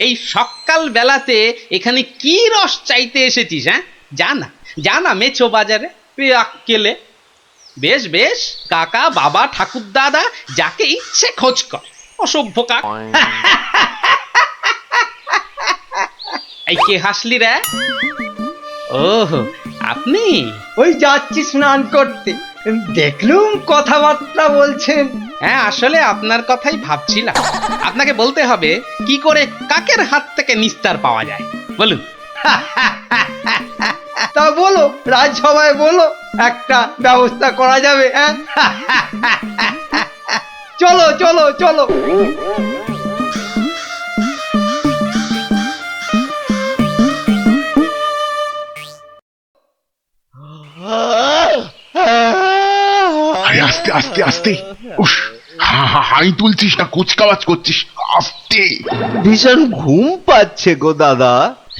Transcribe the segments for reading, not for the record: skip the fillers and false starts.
এই সকাল বেলাতে এখানে কি রস চাইতে এসেছিস? হ্যাঁ, যা না মেছো বাজারে আক্কেলে। বেশ বেশ, কাকা বাবা ঠাকুর দাদা যাকে ইচ্ছে খোঁজ কর, অসভ্য কাক। এই কে হাসলি রে? ওহ, আপনি? ওই যাচ্ছি স্নান করতে, দেখলুম কথাবার্তা বলছেন। হ্যাঁ, আসলে আপনার কথাই ভাবছিলাম। আপনাকে বলতে হবে কি করে কাকের হাত থেকে নিস্তার পাওয়া যায়, বলুন। তা বলো, রাজসভায় বলো, একটা ব্যবস্থা করা যাবে। হ্যাঁ, চলো চলো চলো। আরে আস্তে আস্তে আস্তে, উস, হাই তুলছিস না কুচকাওয়াজ করছিস, আস্তে। ভীষণ ঘুম পাচ্ছে গো দাদা।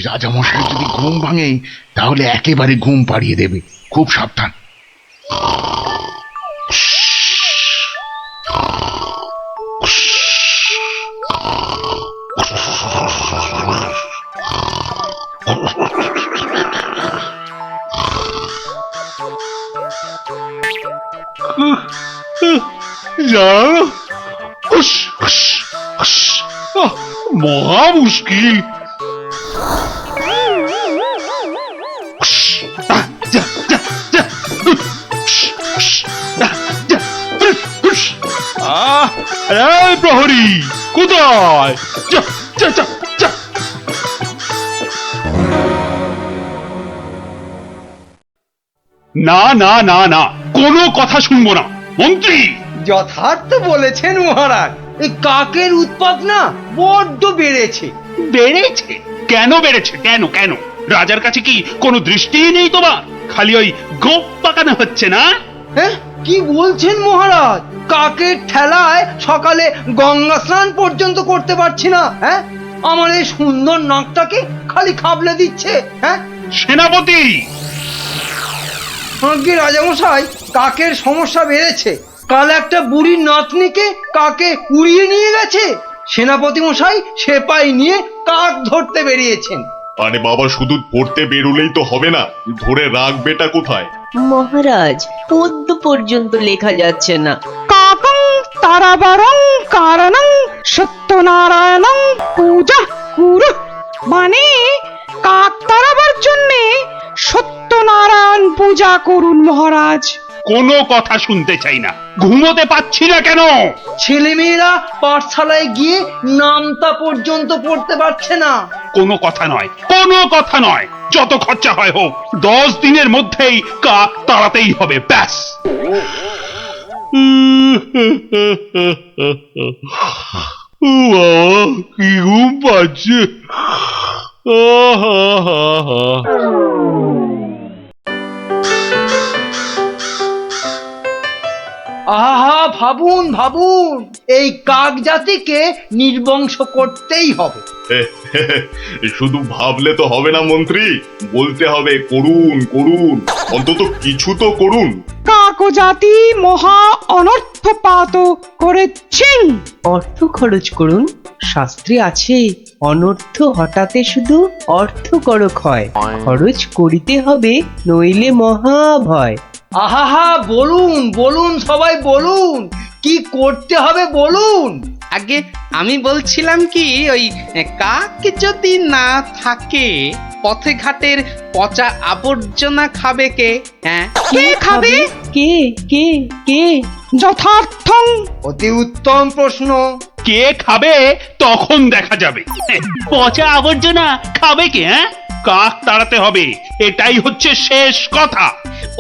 রাজামশাই যদি ঘুম ভাঙে তাহলে একেবারে ঘুম পাড়িয়ে দেবে, খুব সাবধান। মহা মুশকিল। প্রহরী কোথায়? না না না না, কোনো কথা শুনবো না মন্ত্রী। যথার্থ বলেছেন মহারাজ, এই কাকের উৎপাত না বড্ড বেড়েছে। বেড়েছে? কেন বেড়েছে? কেন কেন? রাজার কাছে কি কোনো দৃষ্টিই নেই তোমার? খালি ওই গোপ পাকানো হচ্ছে না? হ্যাঁ, কি বলছেন মহারাজ? কাকের ঠেলায় সকালে গঙ্গা স্নান পর্যন্ত করতে পারছি না। হ্যাঁ, আমার এই সুন্দর নাকটাকে খালি খাবলে দিচ্ছে। হ্যাঁ, সেনাপতি! আজ্ঞে রাজামশাই, কাকের সমস্যা বেড়েছে। কাল একটা বুড়ির নাতনিকে কাকে উড়িয়ে নিয়ে গেছে। সেনাপতি মশাই সেপাই নিয়ে কাক ধরতে বেরিয়েছেন। আরে বাবা, শুধু পড়তে বেরোলেই তো হবে না, ধরে রাখবেটা কোথায়? মহারাজ, পদ্য পর্যন্ত লেখা যাচ্ছে না। কাকং তারাবারং কারণং সত্যনারায়ণং পূজা কুরু, মানে কাক তাড়াবার জন্যে সত্যনারায়ণ পূজা করুন মহারাজ। কোনো কথা শুনতে চাই না। ঘুমোতে পাচ্ছি না কেন? ছেলেমেয়েরা পাঠশালায় গিয়ে নামতা পর্যন্ত পড়তে পারছে না। কোনো কথা নয়, কোনো কথা নয়। যত খরচা হয় হোক, 10 দিনের মধ্যেই কাক তাড়াতেই হবে, ব্যাস। কি ঘুম পাচ্ছে। আহা, ভাবুন ভাবুন, এই কাক জাতিকে নির্বংশ করতেই হবে। শুধু ভাবলে তো হবে না মন্ত্রী, বলতে হবে করুন করুন, অন্তত কিছু তো করুন। কাক জাতি মহা অনর্থপাত করেছেন। অর্থ খরচ করুন। শাস্ত্রে আছে, অনর্থ হঠাতে শুধু অর্থ করক হয়। খরচ করিতে হবে, নইলে মহা ভয়। আহা, বলুন বলুন, সবাই বলুন, কি করতে হবে বলুন। আগে আমি বলছিলাম কি, ওই কাক যদি না থাকে, পথে ঘাটের পচা আবর্জনা খাবে কে? হ্যাঁ, কে খাবে? কে কে কে? যথার্থং। অতি উত্তম প্রশ্ন। কে খাবে তখন দেখা যাবে। পচা আবর্জনা খাবে কে? হ্যাঁ, কাক তাড়াতে হবে, এটাই হচ্ছে শেষ কথা।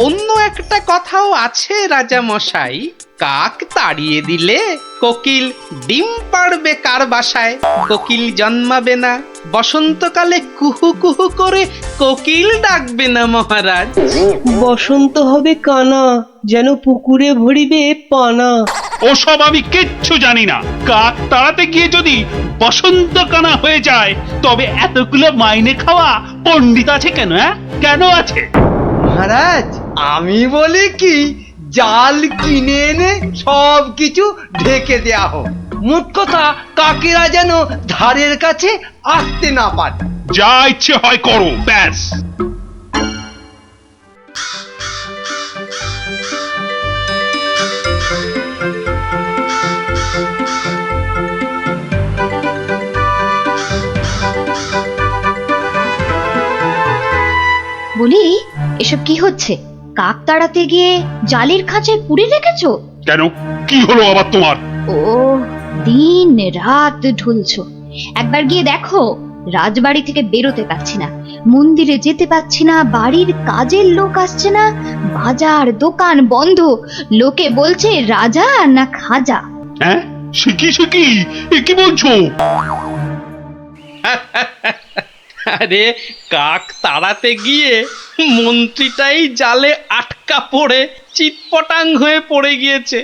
অন্য একটা কথাও আছে রাজা মশাই, কাক তাড়িয়ে দিলে কোকিল ডিম পাড়বে কার বাসায়? কোকিল জন্মাবে না, বসন্তকালে কুহু কুহু করে কোকিল ডাকবে না মহারাজ। বসন্ত হবে কানা, যেন পুকুরে ভরিবে পানা। ওসব আমি কিচ্ছু জানি না। কাক তাড়াতে গিয়ে যদি বসন্ত কানা হয়ে যায়, তবে এতগুলো মাইনে খাওয়া পণ্ডিত আছে কেন? হ্যাঁ, কেন আছে? মহারাজ, আমি বলি কি, জাল কিনে এনে সব কিছু ঢেকে দেয়া হোক, মোট কথা কাকেরা যেন ধারের কাছে আসতে না পারে। যা ইচ্ছে হয় করো, ব্যাস। বলি, এসব কি হচ্ছে? কাক তাড়াতে গিয়ে জালির খাঁচায় পুরে রেখেছো? কেন, কি হলো আবার তোমার? ও, দিন রাত ঢুলছো। একবার গিয়ে দেখো, রাজবাড়ি থেকে বেরোতে পারছি না, মন্দিরে যেতে পারছি না, বাড়ির কাজের লোক আসছে না, বাজার দোকান বন্ধ। লোকে বলছে রাজা না খাজা। হ্যাঁ, শিখি এ কি বলছো? আরে কাক তাড়াতে গিয়ে মন্ত্রীটাই জালে আটকা পড়ে চিৎপটাং হয়ে পড়ে গিয়েছে।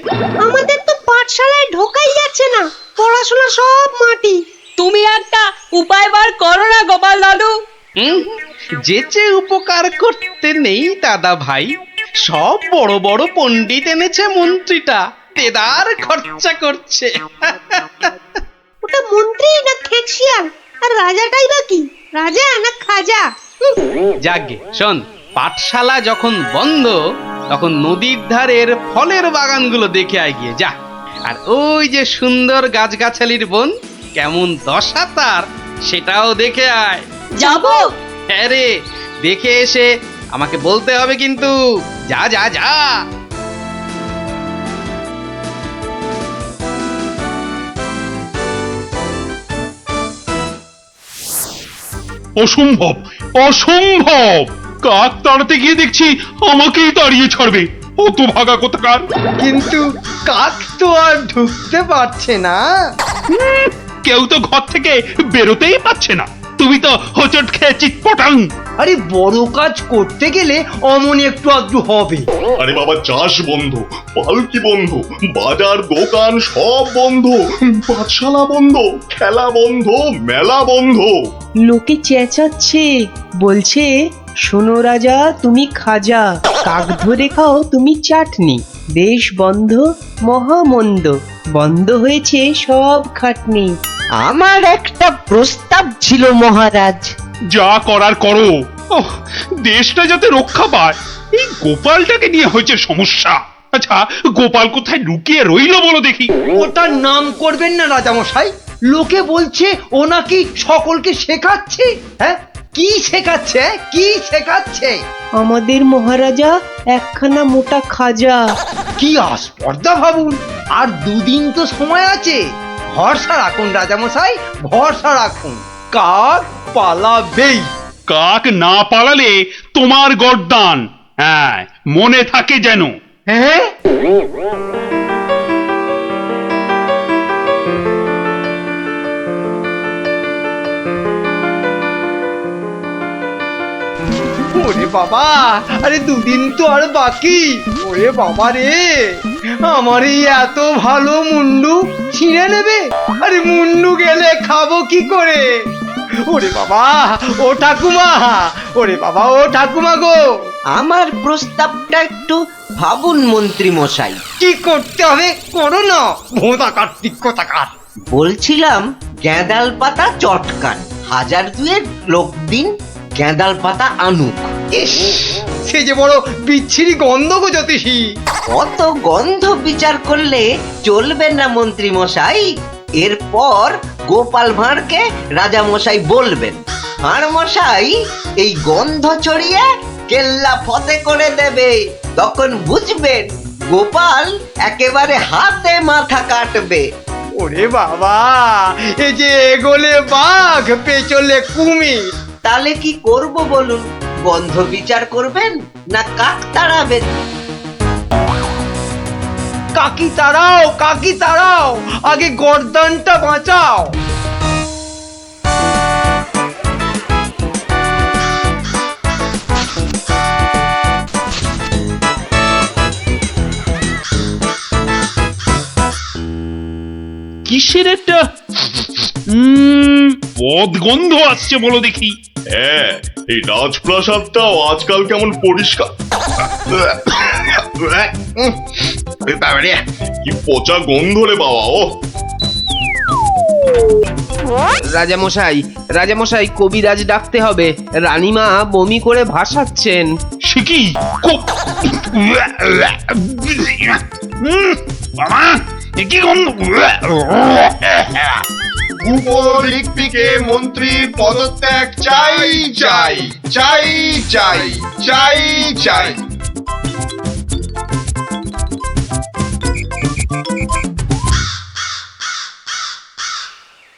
আমাদের তো পাঠশালায় ঢোকাই যাচ্ছে না, পড়াশোনা সব মাটি। তুমি একটা উপায় বার করো না গোপাল দাদু। যেচে উপকার করতে নেই দাদা ভাই, সব বড় বড় পণ্ডিত এনেছে মন্ত্রীটা, তেদার খরচা করছে। ওটা মন্ত্রী না খেকশিয়াল, আর রাজাটাই বা কি, রাজা না খাজা? যাগে শোন, পাঠশালা যখন বন্ধ তখন নদীর ধারের ফলের বাগানগুলো দেখে আয় গিয়ে যা। আর ওই যে সুন্দর গাছগাছালির বন, কেমন দশা তার, সেটাও দেখে আয়। যাবো। হ্যাঁ রে, দেখে এসে আমাকে বলতে হবে কিন্তু। যা যা যা। অসম্ভব, অসম্ভব! কাক তাড়াতে গিয়ে দেখছি আমাকেই তাড়িয়ে ছাড়বে, অত ভাগা কোথাকার। কিন্তু কাক তো আর ঢুকতে পারছে না। কেউ তো ঘর থেকে বেরোতেই পারছে না, তুমি তো হোঁচট খেয়ে চিৎপটাং। আরে বড় কাজ করতে গেলে অমনি একটু আধটু হবে। আরে বাবা, চাষ বন্ধ, পালকি বন্ধ, বাজার দোকান সব বন্ধ, পাঠশালা বন্ধ, খেলা বন্ধ, মেলা বন্ধ। লোকে চেঁচাচ্ছে, বলছে শোনো রাজা তুমি খাজা, কাক ধরে খাও তুমি চাটনি, দেশ বন্ধ মহামন্দ, বন্ধ হয়েছে সব খাটনি। আমার একটা প্রস্তাব ছিল মহারাজ। যা করার করো, ওহ, দেশটা যাতে রক্ষা পায়। এই গোপালটাকে নিয়ে হয়েছে সমস্যা। আচ্ছা, গোপাল কোথায় লুকিয়ে রইল বলো দেখি? ওটার নাম করবেন না রাজামশাই, লোকে বলছে ও নাকি সকলকে শেখাচ্ছে। হ্যাঁ, কি শেখাচ্ছে? কি শেখাচ্ছে? আমাদের মহারাজা একখানা মোটা খাজা। কি আস্পর্ধা ভাবুন। আর দুদিন তো সময় আছে, ভরসা রাখুন রাজামশাই, ভরসা রাখুন। কাক পালাবেই। কাক না পালালে তোমার গর্দান, হ্যাঁ, মনে থাকে যেন। হ্যাঁ, ওরে বাবা, আরে দুদিন তো আর বাকি। ওরে বাবা রে, আমার এই এত ভালো মুন্ডু ছিঁড়ে নেবে। আরে মুন্ডু গেলে খাবো কি করে? ওরে বাবা, ও ঠাকুমা, ওরে বাবা, ও ঠাকুমা গো, আমার প্রস্তাবটা একটু ভাবুন মন্ত্রী মশাই। কি করতে হবে করো না, ভোঁদা কার্তিক কোথাকার। বলছিলাম গেঁদাল পাতা চটকান, 1000 লোক দিন গেঁদাল পাতা আনুক। ইস, সে যে বড় বিচ্ছিরি গন্ধ গো জ্যোতিষী। অত গন্ধ বিচার করলে চলবে না মন্ত্রী মশাই। এরপর গোপাল ভাঁড়কে রাজা মশাই বলবেন, ভাঁড় মশাই এই গন্ধ ছড়িয়ে কেল্লা ফতে করে দেবে। তখন বুঝবেন গোপাল একেবারে হাতে মাথা কাটবে। ওরে বাবা, এ যে এগোলে বাঘ পেছলে কুমির। তাহলে কি করব বলুন? গন্ধ বিচার করবেন না কাক তাড়াবেন? কাকি তাড়াও, কাকি তাড়াও, আগে গর্দানটা বাঁচাও। কিসের একটা পদ গন্ধ আসছে বলো দেখি? হ্যাঁ, এই রাজপ্রাসাদটাও আজকাল কেমন পরিষ্কার। কি পচা গন্ধ রে বাবা। ও রাজামশাই রাজামশাই কবিরাজ ডাকতে হবে, রানীমা বমি করে ভাসাচ্ছেন। সে কি বাবা এ কি গন্ধ? উপরিক্তিকে মন্ত্রীর পদত্যাগ চাই চাই চাই চাই চাই চাই।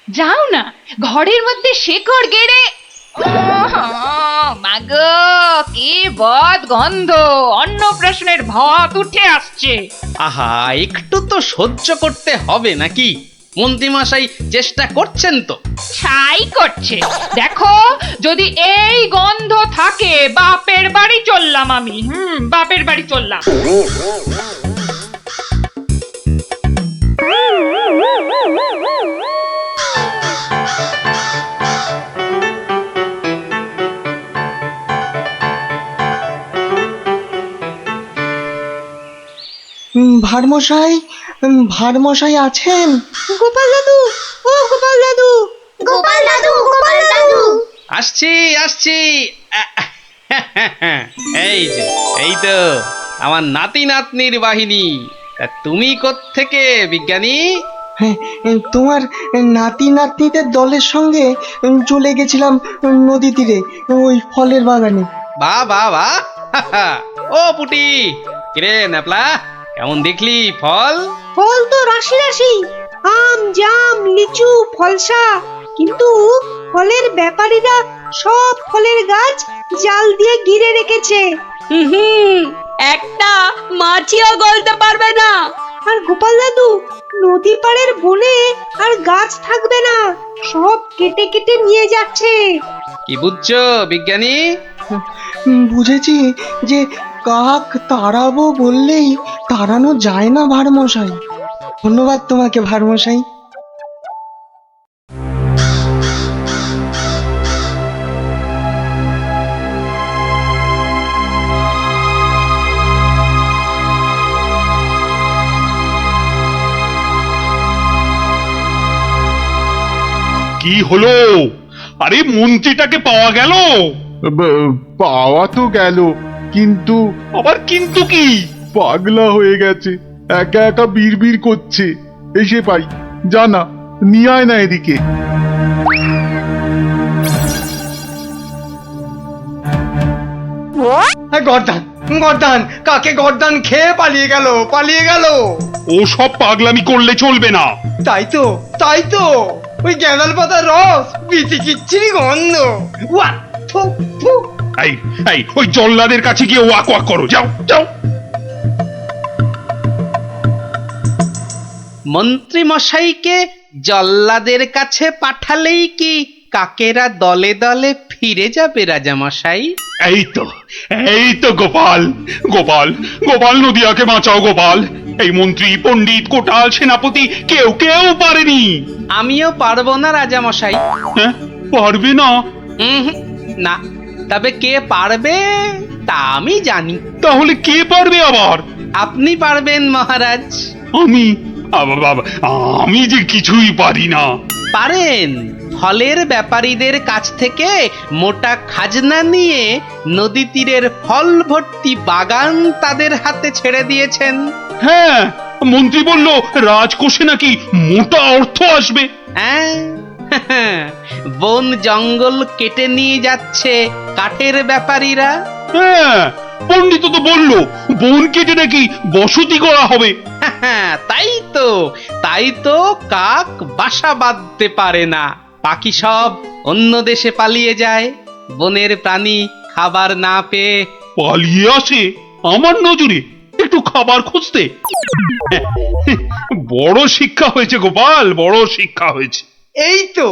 যাও না, ঘরের মধ্যে শেকড় গেড়ে। মাগো কি বদ গন্ধ, অন্নপ্রাশনের ভাত উঠে আসছে। আহা, একটু তো সহ্য করতে হবে নাকি? মন্ত্রীমশাই চেষ্টা করছেন তো। ছাই করছে, দেখো যদি এই গন্ধ থাকে বাপের বাড়ি চললাম আমি। বাপের বাড়ি চললাম। ভারমশাই, ভারমশাই আছেন? গোপাল দাদু, ও গোপাল দাদু, গোপাল দাদু, গোপাল দাদু। আসছি আসছি। এই যে, এই তো আমার নাতি নাতনির বাহিনী। তা তুমি কোত্থেকে বিজ্ঞানী? হ্যাঁ, তোমার নাতি নাতনিদের দলের সঙ্গে চলে গেছিলাম নদী তীরে, ওই ফলের বাগানে। বা বা বা, ও পুটি, কিরে ন্যাপলা, কেমন দেখলি ফল? ফল তো রাশি রাশি, আম, জাম, লিচু, ফলসা, কিন্তু ফলের ব্যাপারীরা সব ফলের গাছ জাল দিয়ে ঘিরে রেখেছে। একটা মাছিও গলতে পারবে না। আর গোপাল দাদু, নদী পাড়ের বনে আর গাছ থাকবে না, সব কেটে কেটে নিয়ে যাচ্ছে। কি বুঝছো বিজ্ঞানী? বুঝেছি যে কাক তাড়াবো বললেই তাড়ানো যায় না ভারমশাই। ধন্যবাদ তোমাকে ভারমশাই। কি হলো? আরে মন্ত্রীটাকে পাওয়া গেল? পাওয়া তো গেল, কিন্তু আবার কিন্তু কি? পাগলা হয়ে গেছে, একা একা বিড়বিড় করছে। এসে পাই, জানা নিয়ে আয় না এদিকে। গর্দান, গর্দান, কাকে গর্দান খেয়ে পালিয়ে গেল, পালিয়ে গেল। ও সব পাগলামি করলে চলবে না। তাই তো, তাই তো, ওই গ্যাঁদাল পাতার রস, বিচি কিচ্ছিরি গন্ধ। ওয়া, থু, থু। এই এই ওই জল্লাদের কাছে গিয়ে ওয়াক ওয়াক করো, যাও যাও। মন্ত্রী মশাইকে জল্লাদের কাছে পাঠালেই কি কাকেরা দলে দলে ফিরে যাবে রাজামশাই? এই তো গোপাল, গোপাল, গোপাল নদিয়াকে বাঁচাও গোপাল। এই মন্ত্রী, পণ্ডিত, কোটাল, সেনাপতি কেউ কেউ পারেনি। আমিও পারবো না রাজামশাই। হ্যাঁ, পারবে না? না, তবে কে পারবে তা আমি জানি। তাহলে কে পারবে আবার? আপনি পারবেন মহারাজ। আমি? আমি যে কিছুই পারি না। পারেন। ফলের ব্যাপারীদের কাছ থেকে মোটা খাজনা নিয়ে নদী তীরের ফল ভর্তি বাগান তাদের হাতে ছেড়ে দিয়েছেন। হ্যাঁ, মন্ত্রী বলল রাজকোষে নাকি মোটা অর্থ আসবে। হ্যাঁ, বন জঙ্গল কেটে নিয়ে যাচ্ছে কাঠের ব্যাপারীরা। হ্যাঁ, পণ্ডিত তো বলল বন কেটে নাকি বসতি করা হবে। তাই তো কাক বাসা বাঁধতে পারে না, পাখি সব অন্য দেশে পালিয়ে যায়। বনের প্রাণী খাবার না পেয়ে পালিয়ে আসে আমার নজরে একটু খাবার খুঁজতে। বড় শিক্ষা হয়েছে গোপাল, বড় শিক্ষা হয়েছে। এই তো,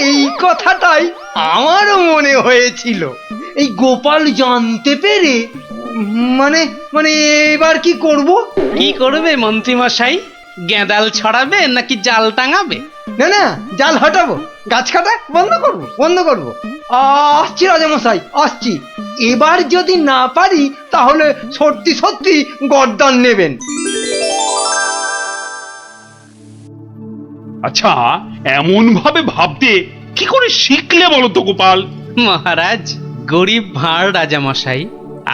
এই কথাটাই আমারও মনে হয়েছিল। এই গোপাল জানতে পেরে মানে মানে এবার কি করব? কি করবে মন্ত্রী মশাই? গেঁদাল ছড়াবে নাকি জাল টাঙাবে? না না, জাল হটাবো, গাছ কাটা বন্ধ করব, বন্ধ করব। আসছি রাজামশাই, আসছি। এবার যদি না পারি তাহলে সত্যি সত্যি গর্দান নেবেন। আচ্ছা, এমন ভাবে ভাবতে কি করে শিখলে বলো তো গোপাল? মহারাজ, গরিব ভাঁড় রাজামশাই,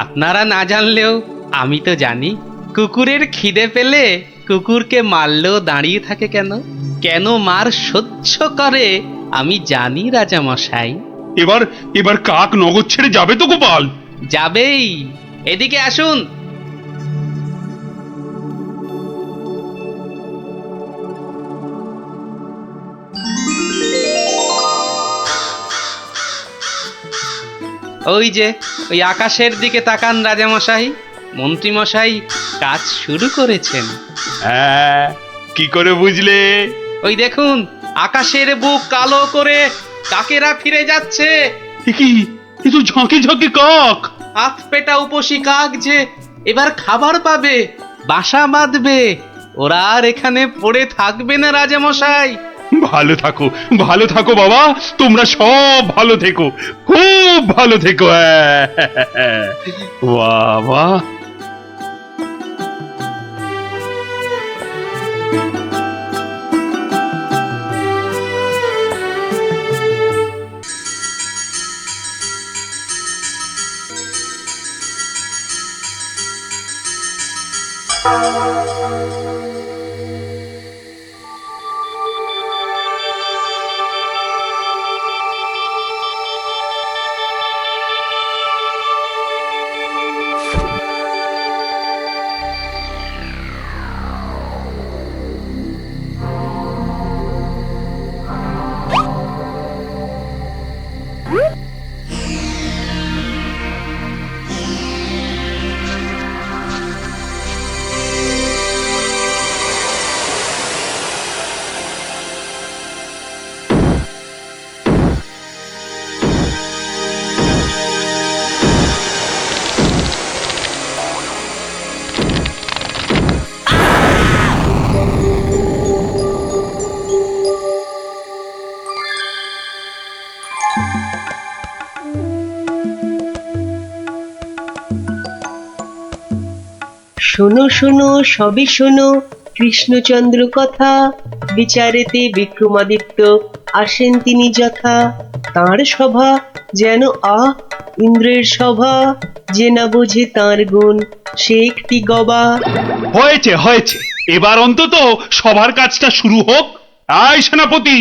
আপনারা না জানলেও আমি তো জানি। কুকুরের খিদে পেলে কুকুরকে মারলেও দাঁড়িয়ে থাকে কেন? কেন মার সহ্য করে আমি জানি রাজামশাই। এবার এবার কাক নগর ছেড়ে যাবে তো গোপাল? যাবেই। এদিকে আসুন। ওই যে ওই আকাশের দিকে তাকান রাজামশাই, মন্ত্রীমশাই কাজ শুরু করেছেন। হ্যাঁ, কি করে বুঝলে? ওই দেখুন, আকাশের বুক কালো করে কাকেরা ফিরে যাচ্ছে। এ কি, এ তো ঝাঁকে ঝাঁকে কাক। হাত পেটা উপসী কাক যে এবার খাবার পাবে, বাসা বাঁধবে। ওরা আর এখানে পড়ে থাকবে না রাজামশাই। ভালো থাকো, ভালো থাকো বাবা, তোমরা সব ভালো থেকো, খুব ভালো থেকো। বাবা, শোনো শোনো সবে শোনো কৃষ্ণচন্দ্র কথা, বিচারেতে বিক্রমাদিত্য আসেন তিনি যথা। তাঁর সভা যেন ইন্দ্রের সভা, যে না বোঝে তাঁর গুণ সে একটি গবা। হয়েছে হয়েছে, এবার অন্তত সবার কাজটা শুরু হোক। আয় সেনাপতি।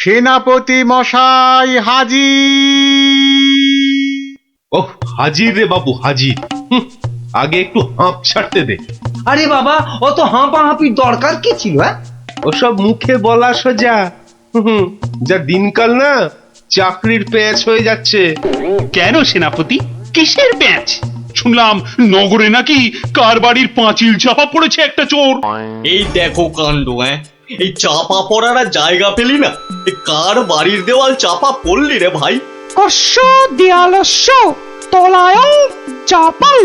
সেনাপতি মশাই হাজির। ওহ, হাজির রে বাবু, হাজির। আগে একটু হাঁপ ছাড়তে দে। আরে বাবা, অত হাঁপাহাঁপির দরকার কি ছিল? ওসব মুখে বলা সোজা। যা দিনকাল না, চাকরির প্যাঁচ হয়ে যাচ্ছে। কেন সেনাপতি, কিসের প্যাঁচ? শুনলাম নগরে নাকি কার বাড়ির পাঁচিল চাপা পড়েছে একটা চোর। এই দেখো কাণ্ড। এই চাপা পড়ার আর জায়গা পেলি না, এই কার বাড়ির দেওয়াল চাপা পড়লি রে ভাই? কস্য দেয়ালস্য তলায়ং চাপাং।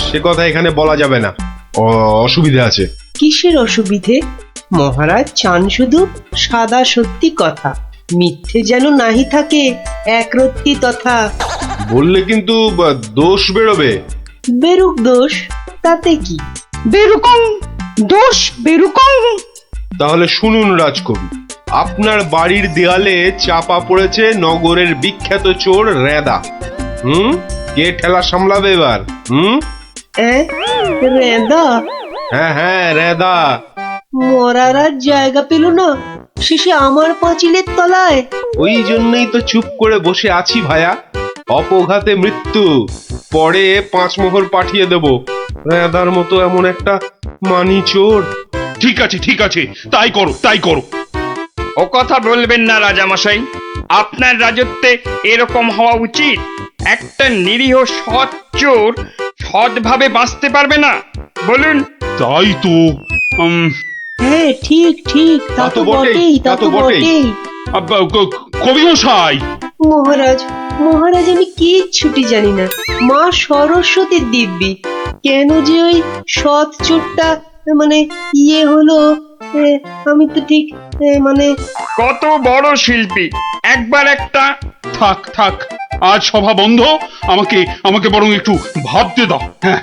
সে কথা এখানে বলা যাবে না, অসুবিধা আছে। কিসের অসুবিধে? মহারাজ চান শুধু সাদা সত্যি কথা, মিথ্যে যেন নাহি থাকে একরত্তি তথা। বললে কিন্তু দোষ বেরোবে। বেরুক দোষ, তাতে কি? বেরুকং দোষ বেরুকং। তাহলে শুনুন রাজকবি, আপনার বাড়ির দেয়ালে চাপা পড়েছে নগরের বিখ্যাত চোর রেদা। কে ঠেলা সামলাবে এবার? রেদা? হ্যাঁ হ্যাঁ, রেদা। মরার আর জায়গা পেল না, শেষে আমার পাঁচিলের তলায়। ওই জন্যই তো চুপ করে বসে আছি ভায়া। অপঘাতে মৃত্যু, পরে 5 মোহর পাঠিয়ে দেব। রেদার মতো এমন একটা মানি চোর। ঠিক আছে ঠিক আছে, তাই করো তাই করো। ও কথা বলবেন না রাজামশাই, আপনার রাজত্বে এরকম হওয়া উচিত। একটা নিরীহ সৎ চোর সৎভাবে বাঁচতে পারবে না, বলুন? তাই তো। হ্যাঁ ঠিক ঠিক, তা তো বটেই, তা তো বটেই। কবি মশাই। মহারাজ, মহারাজ আমি কিচ্ছুটি জানি না। মা সরস্বতীর দিব্যি, কেন যে ওই সৎ চোরটা মানে হলো, আমি তো ঠিক মানে। কত বড় শিল্পী, একবার একটা। থাক থাক, আজ সভা বন্ধ। আমাকে আমাকে বরং একটু ভাবতে দাও। হ্যাঁ,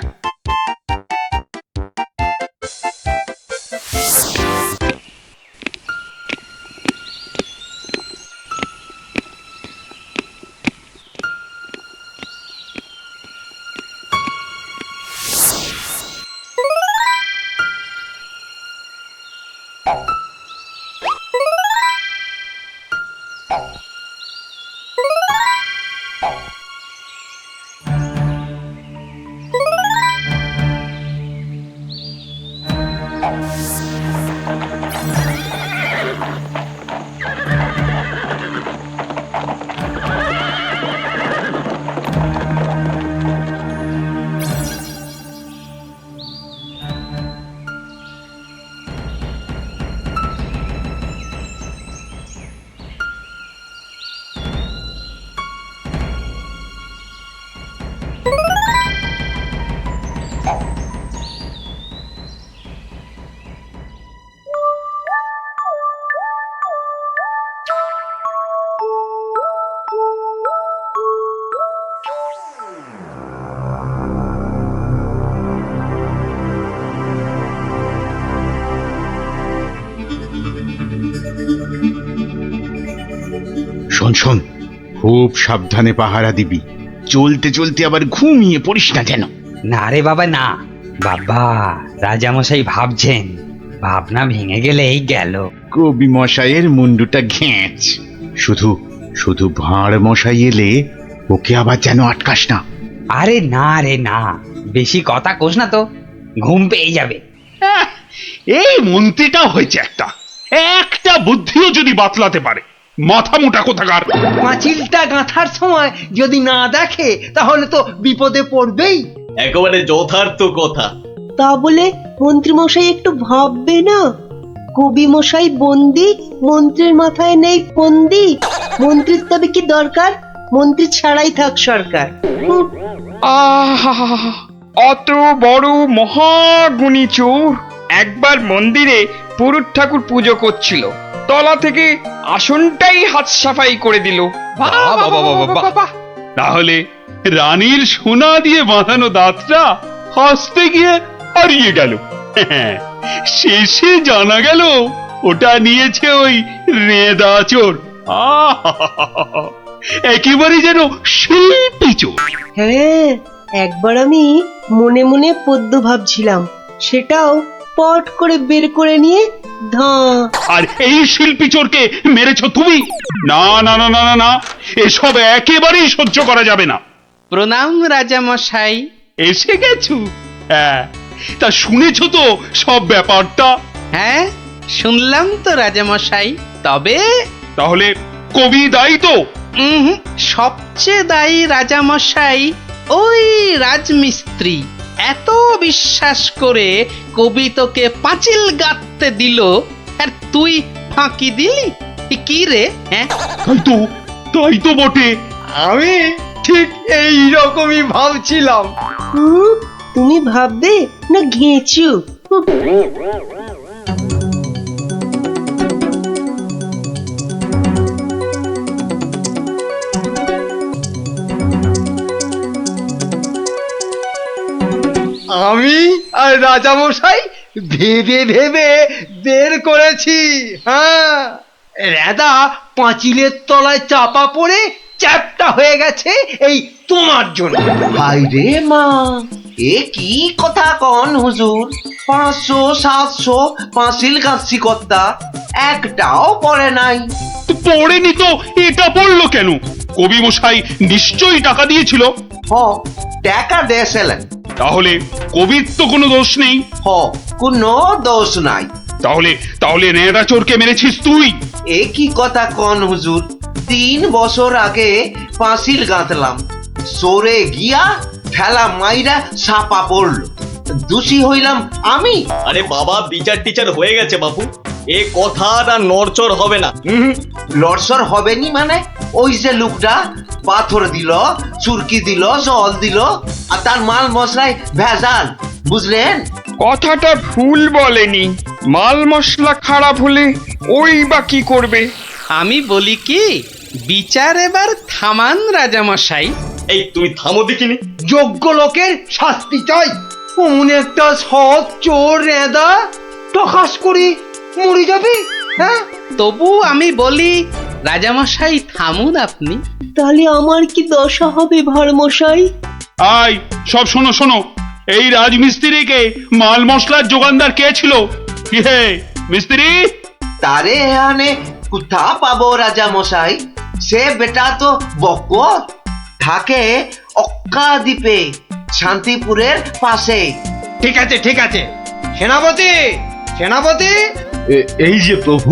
শোন, খুব সাবধানে পাহারা দিবি, চলতে চলতে আবার ঘুমিয়ে পড়িস না যেন। না রে বাবা না, বাবা রাজামশাই ভাবছেন, ভাবনা ভেঙে গেলেই গেল। কবি মশাইয়ের মুন্ডুটা ঘেঁচ। শুধু শুধু ভাঁড় মশাই এলে ওকে আবার যেন আটকাস না। আরে না রে না, বেশি কথা কোস না তো, ঘুম পেয়ে যাবে। এই মন্ত্রীটা হয়েছে একটা একটা বুদ্ধিও যদি বাতলাতে পারে, মাথা মোটা কোথাকার। পাঁচিলটা গাঁথার সময় যদি না দেখে তাহলে তো বিপদে পড়বেই। একেবারে যথার্থ কথা। তা বলে মন্ত্রী মশাই একটু ভাববে না? কবি মশাই বন্দি, মন্ত্রীর মাথায় নেই ফন্দি। মন্ত্রীর তবে কি দরকার? মন্ত্রী ছাড়াই থাক সরকার। আহা, অত বড় মহাগুণী চোর একবার মন্দিরে পুরুত ঠাকুর পুজো করছিল, তলা থেকে আসনটাই হাত সাফাই করে দিল। তাহলে রানীর সোনা দিয়ে বাঁধানো দাঁতটা হাসতে গিয়ে হারিয়ে গেল। শেষে জানা গেল ওটা নিয়েছে ওই রেদা চোর। একেবারে যেন শিল্পী চোর। হ্যাঁ, একবার আমি মনে মনে পদ্য ভাবছিলাম, সেটাও পট করে বের করে নিয়ে ধাঁ। আর এই শিল্পী চোরকে মেরেছ তুমি? না না না না না না, এসব একেবারেই সহ্য করা যাবে না। প্রণাম রাজা মশাই। এসে গেছু? হ্যাঁ, তা শুনেছ তো সব ব্যাপারটা? হ্যাঁ, শুনলাম তো রাজা মশাই। তবে তাহলে কবি দায়ী তো? সবচেয়ে দায়ী রাজা মশাই ওই রাজমিস্ত্রি। এত বিশ্বাস করে কবি তোকে পাঁচিল গাঁথতে দিল, আর তুই ফাঁকি দিলি। কি রে? হ্যাঁ, তাই তো বটে। আমি ঠিক এই রকমই ভাবছিলাম। তুমি ভাববে না ঘেঁচু? আমি আর রাজামশাই ভেবে ভেবে বের করেছি। হ্যাঁ, রেদা পাঁচিলের তলায় চাপা পড়ে চ্যাপটা হয়ে গেছে এই তোমার জন্য। হাই রে মা, এ কি কথা কন হুজুর? 500 700 পাঁচিল গাঁথছি কর্তা, একটাও পড়ে নাই। পড়েনি তো এটা পড়লো কেন? কবি মশাই নিশ্চয়ই টাকা দিয়েছিল। হ, টাকা দিয়েছিলেন। তাহলে কবির তো কোনো দোষ নেই। হ, কোনো দোষ নাই। তাহলে তাহলে নেড়া চোরকে মেরেছিস তুই? এ কি কথা কন হুজুর? 3 বছর আগে পাঁচিল গাঁথলাম, সরে গিয়া ঠেলা মাইরা সাপা পড়ল, দোষী হইলাম আমি। আরে বাবা, বিচার টিচার হয়ে গেছে বাপু, এ কথা আর নড়চড় হবে না। লড়সর হবে নি মানে? ওই যে লোকটা পাথর দিল, চুরকি দিল, জল দিল, আর তার মাল মশলায় ভেজাল, বুঝলেন? কথাটা ভুল বলেনি। মাল মশলা খারাপ হলে ওই বা কি করবে? আমি বলি কি, বিচার এবার থামান রাজা মশাই। এই তুমি থামো দেখিনি। যোগ্য লোকের শাস্তি চাই। অমন একটা সৎ চোর রেদা টকাস করি মরে যাবে। হ্যাঁ, তবু আমি বলি রাজামশাই থামুন আপনি। তাহলে আমার কি দশা হবে ভাঁড় মশাই? আয় সব শোনো শোনো, এই রাজমিস্ত্রিকে মাল মশলার যোগানদার কে ছিল? কি হে মিস্ত্রি? তারে এখানে কোথা পাবো রাজা মশাই? সে বেটা তো বকর, থাকে অক্কা দ্বীপে, শান্তিপুরের পাশে। ঠিক আছে ঠিক আছে, সেনাপতি সেনাপতি, এই যে প্রভু।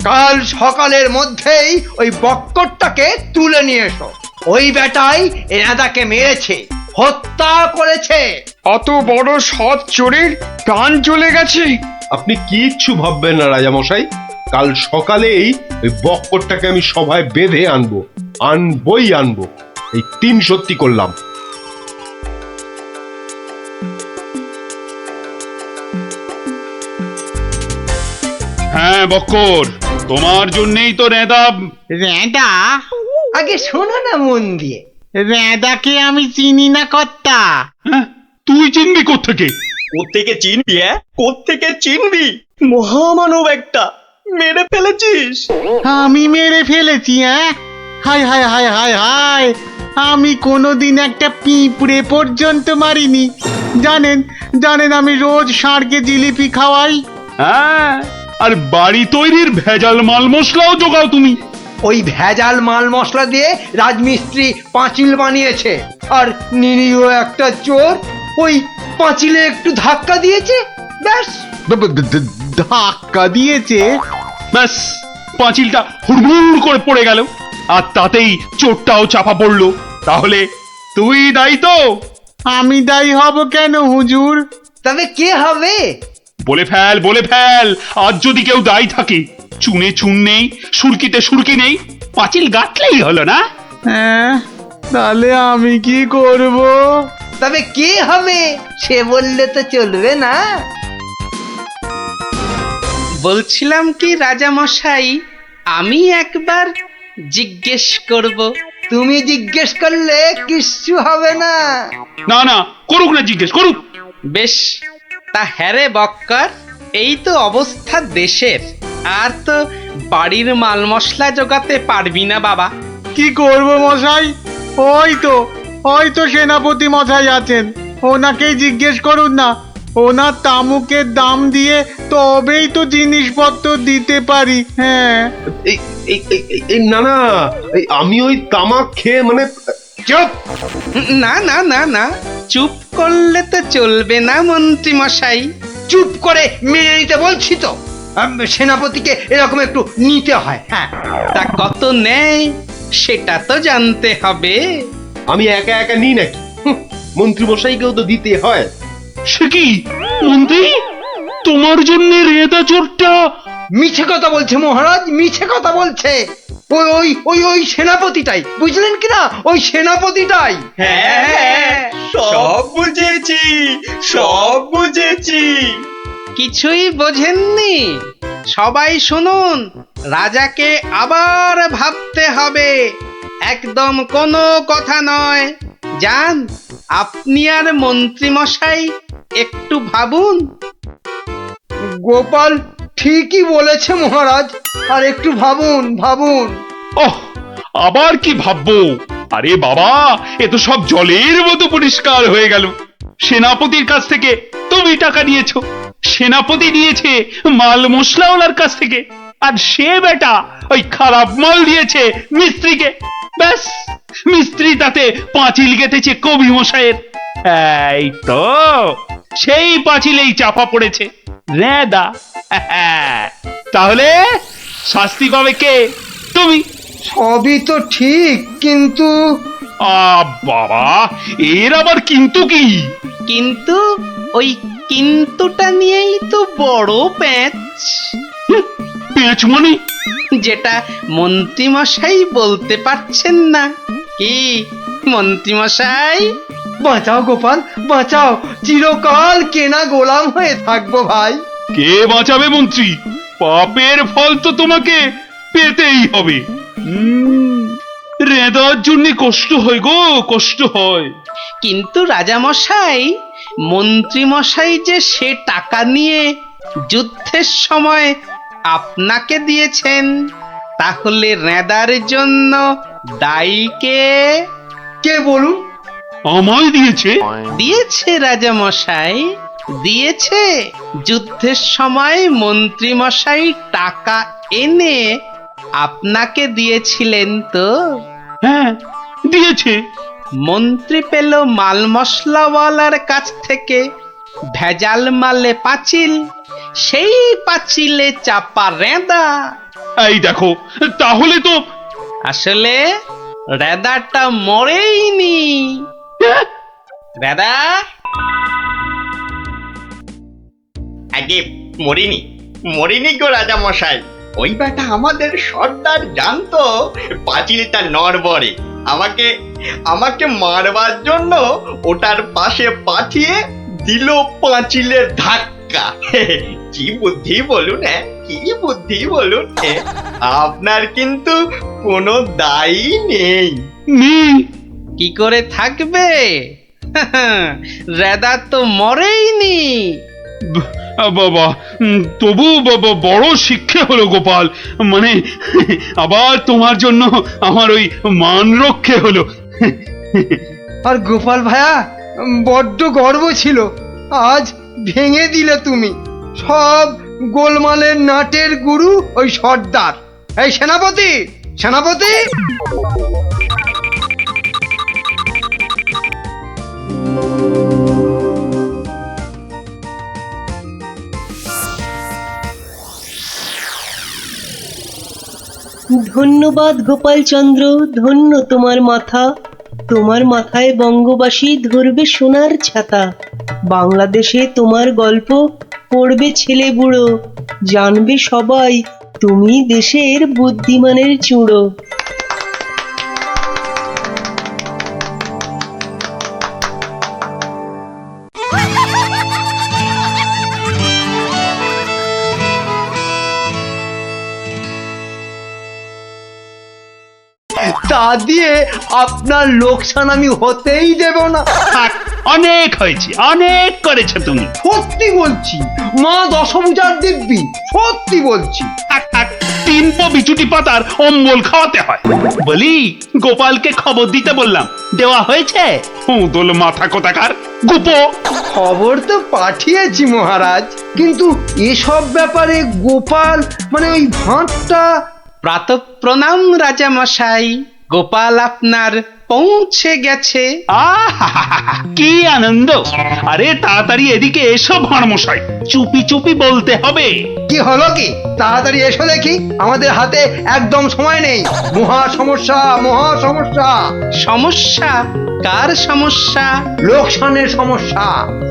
কাল সকালের মধ্যেই ওই বক্করটাকে তুলে নিয়ে এসো। ওই বেটাই রেদাকে মেরেছে, হত্যা করেছে। অত বড় সৎ চোরের প্রাণ চলে গেছে। আপনি কিচ্ছু ভাববেন না রাজামশাই, কাল সকালেই ওই বক্করটাকে আমি সভায় বেঁধে আনবই আনবো। এই 3 সত্যি করলাম। হ্যাঁ বক্কর, তোমার জন্যই তো রেদা। রেদা? আগে শোনো না মন দিয়ে। রেদাকে আমি চিনি না কর্তা। হ্যাঁ, তুই চিনবি কোত্থেকে? কোত্থেকে চিনবি? কোত্থেকে চিনবি? মহামানব একটা, মেরে ফেলেছিস। আমি মেরে ফেলেছি? হায় হায় হায় হায় হায়, আমি কোনোদিন একটা পিঁপড়ে পর্যন্ত মারিনি। জানেন জানেন আমি রোজ ষাঁড়কে জিলিপি খাওয়াই। হ্যাঁ, আর বাড়ি তৈরির ভেজাল মাল মশলাও জোগাও তুমি। ওই ভেজাল মাল মশলা দিয়ে রাজমিস্ত্রি পাঁচিল বানিয়েছে, আর নিরীহ একটা চোর ওই পাঁচিলে একটু ধাক্কা দিয়েছে, ব্যাস। ধাক্কা দিয়েছে? ব্যাস, পাঁচিলটা হুড়মুড় করে পড়ে গেল, আর তাতেই চোরটাও চাপা পড়লো। তাহলে তুই দায়ী তো? আমি দায়ী হব কেন হুজুর? তবে কে হবে? বলে ফেল, বলে ফেল। আজ যদি কেউ দায়ী থাকে, চুনে চুন নেই, সুরকিতে সুরকি নেই, পাঁচিল গাঁটলেই হলো না? হ্যাঁ, তাহলে আমি কি করব? তবে কে হবে সে বললে তো চলবে না। বলছিলাম কি রাজা মশাই, আমি একবার জিজ্ঞেস করব। তুমি জিজ্ঞেস করলে কিচ্ছু হবে না। না না, করুক না, জিজ্ঞেস করুক। বেশ, তা হ্যারে বক্কর, এই তো অবস্থা দেশের, আর তো বাড়ির মাল মশলা জোগাতে পারবি না বাবা। কি করব মশাই? ওই তো সেনাপতি মশাই আছেন, ওনাকেই জিজ্ঞেস করুন না। ওনার তামুকের দাম দিয়ে তবেই তো জিনিসপত্র দিতে পারি। হ্যাঁ, না না, আমি ওই তামাক খেয়ে মানে চুপ! না না না না, চুপ করলে তো চলবে না মন্ত্রী মশাই। চুপ করে মেনে নিতে বলছি তো। সেনাপতিকে এরকম একটু নিতে হয়। হ্যাঁ, তা কত নেয় সেটা তো জানতে হবে। আমি একা একা নিই নাকি? মন্ত্রী মশাইকেও তো দিতে হয়। সে কি মন্ত্রী, তোমার জন্য রেদা চোরটা? মিছে কথা বলছে মহারাজ, মিছে কথা বলছে। ওই ওই ওই ওই সেনাপতিটাই, বুঝলেন কিনা? ওই সেনাপতিটাই। হ্যাঁ, সব বুঝেছি, সব বুঝেছি। কিছুই বোঝেননি? সবাই শুনুন, রাজাকে আবার ভাবতে হবে, একদম কোনো কথা নয়। যান, আপনি আর মন্ত্রী মশাই একটু ভাবুন। গোপাল ঠিকই বলেছে মহারাজ, আর একটু ভাবুন ভাবুন। ওহ, আবার কি ভাববো? আরে বাবা, এ তো সব জলের মতো পরিষ্কার হয়ে গেল। সেনাপতির কাছ থেকে তুমি টাকা নিয়েছো, সেনাপতি নিয়েছে মাল মশলাওয়ালার কাছ থেকে, আর সে বেটা ওই খারাপ মাল দিয়েছে মিস্ত্রিকে। ব্যাস, মিস্ত্রি তাতে পাঁচিল গেঁথেছে কবি মশাইয়ের। এই তো সেই পাঁচিলেই চাপা পড়েছে রেদা। তাহলে শাস্তি পাবে কে? তুমি। সবই তো ঠিক, কিন্তু বাবা, এর আবার কিন্তু কি? কিন্তু ওই কিন্তুটা নিয়েই তো বড় প্যাঁচ। পেঁচ মানে? যেটা মন্ত্রী মশাই বলতে পারছেন না। কি মন্ত্রী মশাই? বাঁচাও গোপাল, বাঁচাও। চিরকাল কেনা গোলাম হয়ে থাকবো ভাই। কে বাঁচাবে মন্ত্রী? পাপের ফল তো তোমাকে পেতেই হবে। রেদার জন্য কষ্ট হয় গো, কষ্ট হয়। কিন্তু রাজা মশাই, মন্ত্রী মশাই যে সে টাকা নিয়ে যুদ্ধের সময় আপনাকে দিয়েছেন, তাহলে রেদার জন্য দায়ী কে? কে বলুন? আমায় দিয়েছে? দিয়েছে রাজা মশাই, দিয়েছে। যুদ্ধের সময় মন্ত্রী মশাই টাকা এনে আপনাকে দিয়েছিলেন তো? হ্যাঁ, দিয়েছে। মন্ত্রী পেল মাল মশলাওয়ালার কাছ থেকে ভেজাল মালে পাঁচিল, সেই পাঁচিলে চাপা রেদা। এই দেখো, তাহলে তো আসলে রেদাটা মরেইনি। রেদা আগে মরিনি, মরিনি গো রাজা মশাই। ওই বেটা আমাদের সর্দার জানতো পাঁচিলটা নড়বড়ে, আমাকে আমাকে মারবার জন্য ওটার পাশে পাঠিয়ে দিল পাঁচিলের ধাক্কা। কি বুদ্ধি বলুন, হ্যাঁ, কি বুদ্ধি বলুন। আপনার কিন্তু কোনো দায়ী নেই। কি করে থাকবে? রেদা তো মরেইনি। বাবা তবু বাবা বড় শিক্ষা হলো গোপাল, মানে আবার তোমার জন্য আমার ওই মান রক্ষে হলো। আর গোপাল ভায়া বড্ড গর্ব ছিল, আজ ভেঙে দিলে তুমি। সব গোলমালের নাটের গুরু ওই সর্দার। এই সেনাপতি, সেনাপতি! ধন্যবাদ গোপালচন্দ্র, ধন্য তোমার মাথা। তোমার মাথায় বঙ্গবাসী ধরবে সোনার ছাতা। বাংলাদেশে তোমার গল্প পড়বে ছেলে বুড়ো, জানবে সবাই তুমি দেশের বুদ্ধিমানের চূড়ো। তা দিয়ে আপনার লোকসান আমি হতেই দেব না। থাক, অনেক হয়েছে, অনেক করেছো তুমি। সত্যি বলছি, মা দশভুজার দিব্যি, সত্যি বলছি। থাক থাক, 3 বিচুটি পাতার অম্বল খাওয়াতে হয়। বলি গোপালকে খবর দিতে বললাম, দেওয়া হয়েছে? দোল মাথা কোথাকার গুপো। খবর তো পাঠিয়েছি মহারাজ, কিন্তু এসব ব্যাপারে গোপাল মানে ওই ভাঁটটা। প্রাতঃ প্রণাম রাজা মশাই, গোপাল আপনার পৌঁছে গেছে। কি আনন্দ! আরে তাড়াতাড়ি এদিকে এসো ভাঁড় মশাই, চুপি চুপি বলতে হবে। কি হলো কি? তাড়াতাড়ি এসো দেখি, আমাদের হাতে একদম সময় নেই। মহা সমস্যা, মহা সমস্যা। সমস্যা? কার সমস্যা? লোকসানের সমস্যা,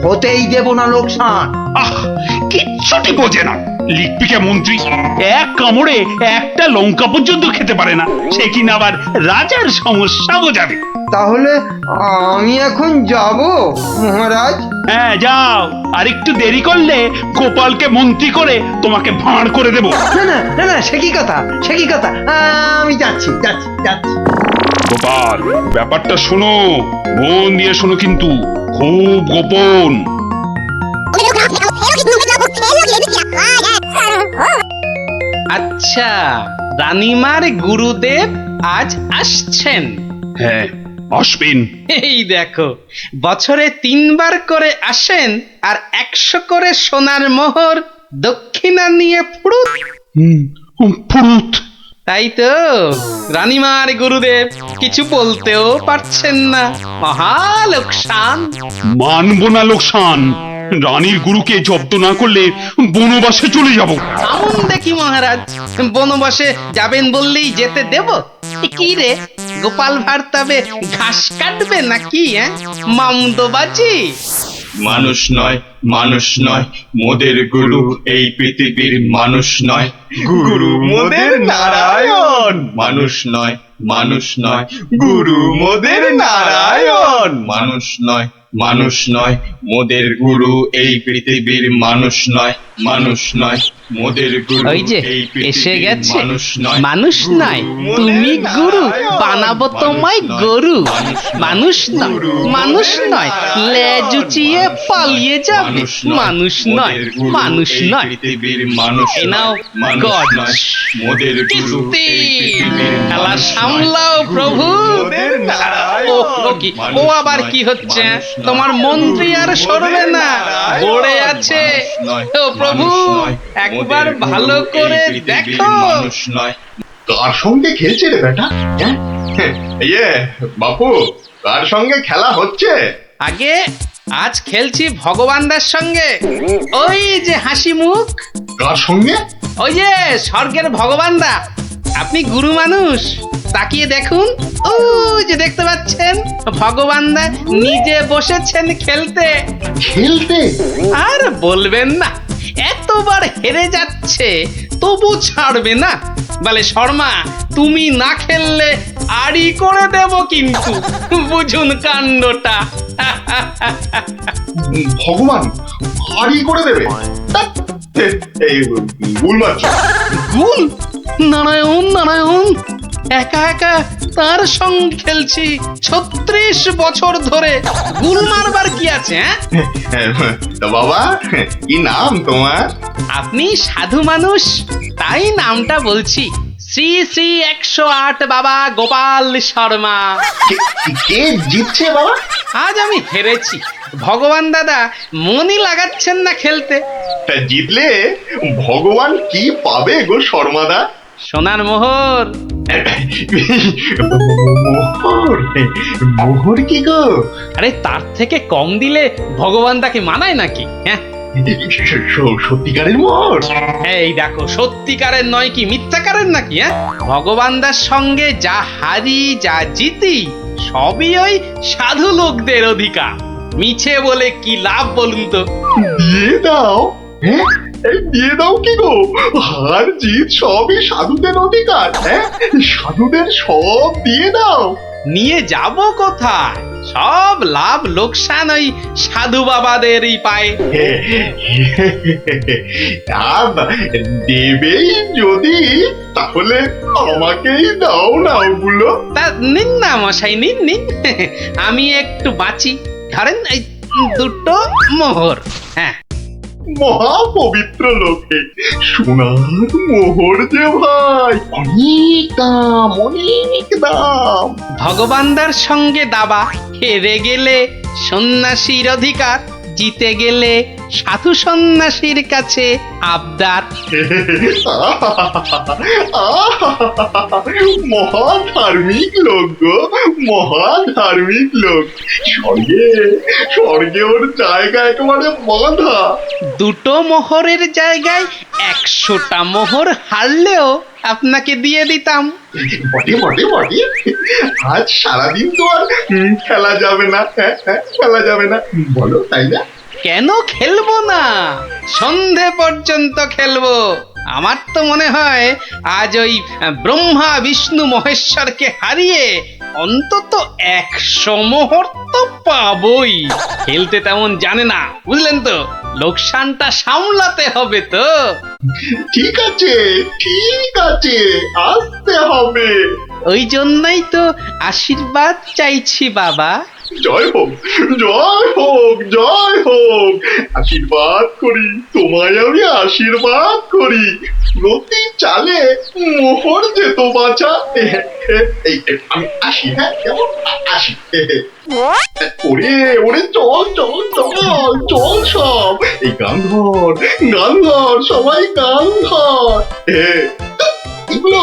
হতেই দেব না লোকসান। কিচ্ছুটি বোঝে না, লিখপিকা মন্ত্রী এক কামড়ে একটা লঙ্কা পর্যন্ত খেতে পারে না, সে কিনা আবার রাজার সমস্যা বোঝাবে। তাহলে আমি এখন যাব মহারাজ? হ্যাঁ যাও, আর একটু দেরি করলে গোপালকে মন্ত্রী করে তোমাকে ভাঁড় করে দেব। না না না না, সে কি কথা, সে কি কথা, আমি যাচ্ছি যাচ্ছি যাচ্ছি। গোপাল, ব্যাপারটা শোনো, মন দিয়ে শোনো, কিন্তু খুব গোপন। আচ্ছা, রানীমার গুরুদেব আজ আসছেন? হ্যাঁ, আসবেন। এই দেখো, বছরে 3 বার করে আসেন, আর 100 করে সোনার মোহর দক্ষিণা নিয়ে ফুরুত। ফুরুত? তাই তো, রানীমার গুরুদেব কিছু বলতেও পারছেন না। মহা লোকসান। মানব না লোকসান, রানীর গুরুকে জব্দ না করলে বনবাসে চলে যাব। আমন দেখি মহারাজ, বনবাসে যাবেন বললেই যেতে দেব? কি রে, গোপাল ভাঁড় তবে ঘাস কাটবে নাকি? মামদোবাজি। মানুষ নয়, মানুষ নয়, মোদের গুরু এই পৃথিবীর মানুষ নয়। গুরু মোদের নারায়ণ। মানুষ নয়, মানুষ নয়, গুরু মোদের নারায়ণ। মানুষ নয়, মানুষ নয়, মোদের গুরু এই পৃথিবীর মানুষ নয়। মানুষ নয়, মোদের গুরু ওই যে এই এসে পৃথিবীর গেছে। মানুষ নয়। মানুষ নয়, তুমি গুরু, বানাবো তোমায় গরু। মানুষ নয়, মানুষ নয়, লেজ উঁচিয়ে পালিয়ে যাবে। মানুষ নয়, মানুষ নয়। পৃথিবীর মানুষ এ নাও মানুষ গজ। নয়, মোদের গুরু কিস্তি। এই পৃথিবীর খেলা মানুষ নয়। সামলাও প্রভু। মোদের নারায়ণ। ও কি, ও আবার কি হচ্ছে? তোমার মন্ত্রী আর সরবে না, পড়ে আছে। ও প্রভু, একবার ভালো করে দেখো। মানুষ নয়। কার সঙ্গে খেলছে রে বেটা? ইয়ে বাপু, কার সঙ্গে খেলা হচ্ছে? আগে আজ খেলছি ভগবানদার সঙ্গে। ওই যে হাসি মুখ। কার সঙ্গে? ওই যে স্বর্গের ভগবানদা। আপনি গুরু মানুষ, তাকিয়ে দেখুন। ও যে দেখতে পাচ্ছেন, ভগবানদা নিজে বসেছেন খেলতে। খেলতে? আর বলবেন না, এতবার হেরে যাচ্ছে তবু ছাড়বে না। বলে শর্মা, তুমি না খেললে আড়ি করে দেব কিন্তু। বুঝুন কাণ্ডটা। ভগবান হারি করে দেবে? এই গুল মারছ? গুল? নারায়ণ নারায়ণ, একা একা তার সঙ্গে খেলছি 36 বছর ধরে। গুল মারবার কি আছে? তা বাবা, কি নাম তোমার? আপনি সাধু মানুষ, তাই নামটা বলছি। শ্রী শ্রী 108 বাবা গোপাল শর্মা। কে জিতছে বাবা? আজ আমি হেরেছি। ভগবান দাদা মনই লাগাচ্ছেন না খেলতে। তা জিতলে ভগবান কি পাবে গো শর্মাদা? সোনার মোহর। মোহর? মোহর কি গো? আরে তার থেকে কম দিলে ভগবান তাকে মানায় নাকি? হ্যাঁ, সত্যিকারের মোহর? এই দেখো, সত্যিকারের নয় কি মিথ্যাকারের নাকি? হ্যাঁ, ভগবানদার সঙ্গে যা হারি যা জিতি সবই ওই সাধু লোকদের অধিকার। মিছে বলে কি লাভ বলুন তো? দিয়ে দাও। হ্যাঁ, এই দিয়ে দাও কি গো? হার জিত সবই সাধুদের অধিকার। হ্যাঁ, সাধুদের সব দিয়ে দাও। নিয়ে যাব কোথায়? সব লাভ লোকসান ওই সাধু বাবাদেরই পায়। দেবেই যদি, তাহলে আমাকেই দাও না ওগুলো। তা নিন না মশাই, নিন নিন। আমি একটু বাঁচি। ধরেন এই 2টো মোহর। হ্যাঁ, মহা পবিত্র লোকে সোনার মোহর যে ভাই, অনেক দাম, অনেক দাম। ভগবানদার সঙ্গে দাবা, হেরে গেলে সন্ন্যাসীর অধিকার, জিতে গেলে সাধু সন্ন্যাসীর কাছে আবদার। মহা ধার্মিক লোক গো, মহা ধার্মিক লোক। স্বর্গে ওর জায়গা একেবারে বাঁধা। 2টো মোহরের জায়গায় 100টা মোহর হারলেও আপনাকে দিয়ে দিতাম। বটে বটে বটে, আজ সারাদিন তো আর খেলা যাবে না। খেলা যাবে না বলো, তাই না? কেন খেলবো না? সন্ধে পর্যন্ত খেলবো। আমার তো মনে হয় আজ ওই ব্রহ্মা বিষ্ণু মহেশ্বরকে হারিয়ে অন্তত 100 মোহর তো পাবই। খেলতে তেমন জানে না, বুঝলেন তো? লোকসানটা সামলাতে হবে তো। ঠিক আছে, ঠিক আছে, আসতে হবে। ওই জন্যই তো আশীর্বাদ চাইছি বাবা। জয় হোক, জয় হোক, জয় হোক। আশীর্বাদ করি তোমায়, আমি আশীর্বাদ করি। প্রতি চালে মোহর যেত বাঁচা। আমি আসি। হ্যাঁ, কেমন আসি? ওরে ওরে, চল চল চল চল সব। এই গান ধর, গান ধর, সবাই গান ধর। এগুলো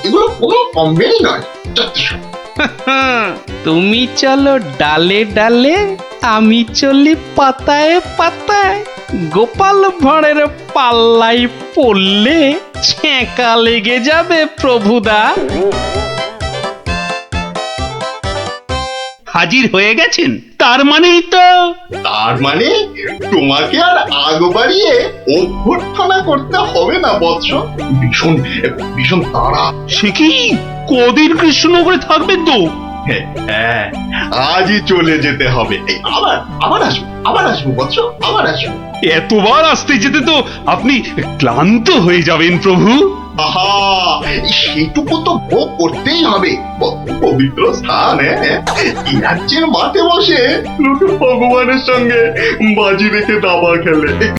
এগুলো কোনো কমবেই নয়। তুমি চলো ডালে ডালে, আমি চলি পাতায় পাতায়। গোপাল ভাঁড়ের পাল্লাই পড়লে ছ্যাঁকা লেগে যাবে প্রভুদা। হাজির হয়ে গেছেন, তার মানে তোমাকে আর আগ বাড়িয়ে অভ্যর্থনা করতে হবে না বৎস। ভীষণ ভীষণ তাড়া। সে কি, কদিন কৃষ্ণনগরে থাকবেন তো? হ্যাঁ, আজই চলে যেতে হবে। আবার আবার আসবো, আবার আসবো বৎস, আবার আসবো। এতবার আসতে যেতে তো আপনি ক্লান্ত হয়ে যাবেন প্রভু। আহা, সেটুকু তো ভোগ করতেই হবে। পবিত্র স্থান। এই রাজ্যের মাঠে বসে লোকে ভগবানের সঙ্গে বাজি রেখে দাবা খেলে।